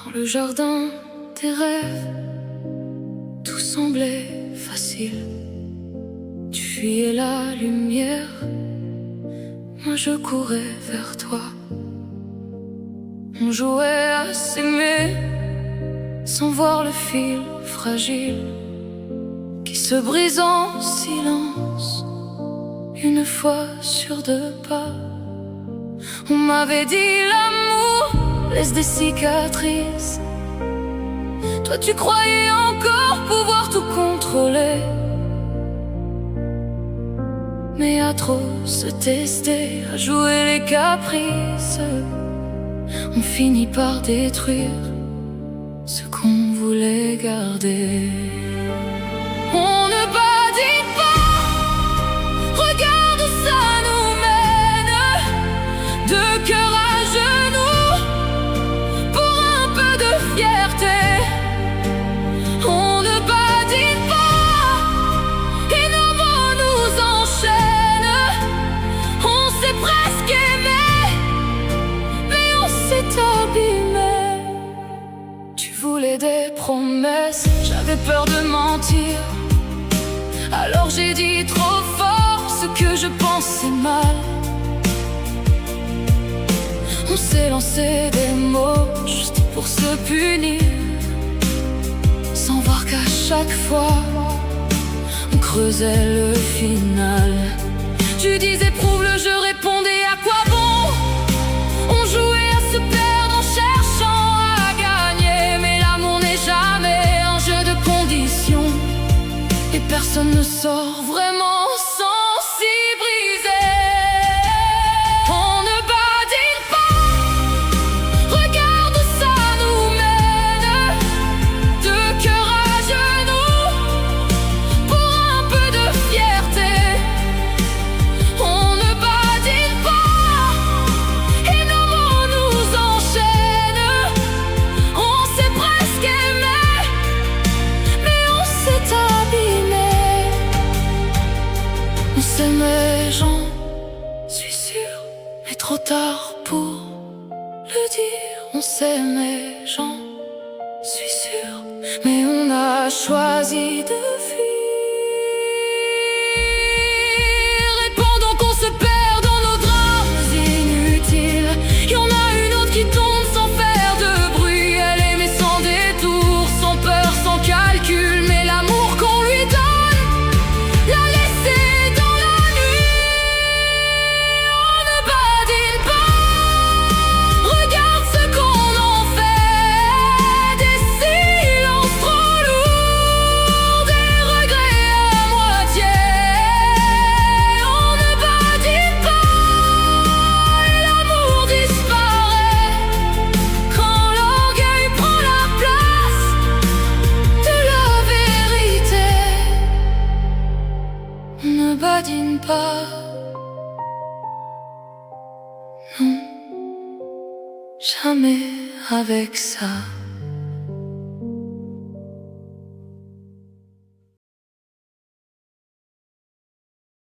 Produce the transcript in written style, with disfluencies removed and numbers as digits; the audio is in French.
Dans le jardin des rêves, tout semblait facile. Tu fuyais la lumière, moi je courais vers toi. On jouait à s'aimer, sans voir le fil fragile qui se brise en silence, une fois sur deux pas. On m'avait dit l'amour laisse des cicatrices. Toi tu croyais encore pouvoir tout contrôler, mais à trop se tester, à jouer les caprices, on finit par détruire ce qu'on voulait garder. On ne badine pas, regarde où ça nous mène, de cœur à genoux, pour un peu de fierté. On ne badine pas, et nos mots nous enchaînent. On s'est presque aimé, mais on s'est abîmé. Tu voulais des promesses, j'avais peur de mentir. Alors j'ai dit trop fort ce que je pensais mal. On s'est lancé des mots juste pour se punir, sans voir qu'à chaque fois on creusait le final. Tu disais prouve le jeu, répondais à quoi bon. On jouait à se perdre en cherchant à gagner, mais l'amour n'est jamais un jeu de conditions, et personne ne sort vraiment sans s'y briser. On ne badine pas, regarde où ça nous mène, de cœur à genoux, pour un peu de fierté. On ne badine pas, et nos mots nous enchaînent. On s'est presque aimé, mais on s'est abîmé. On s'aimait, j'en suis sûr, mais trop tard pour le dire. On s'aimait, j'en suis sûr, mais on a choisi de fuir. Et pendant qu'on se perd dans nos drames inutiles, y'en a une autre qui tombe sans faire de bruit. Elle aimait sans détour, sans peur, sans calcul, mais l'amour qu'on lui donne l'a laissé dans la nuit. On ne badine pas, regarde ce qu'on en fait, des silences trop lourds, des regrets à moitié. On ne badine pas, et l'amour disparaît quand l'orgueil prend la place de la vérité. On ne badine pas, non, jamais avec ça.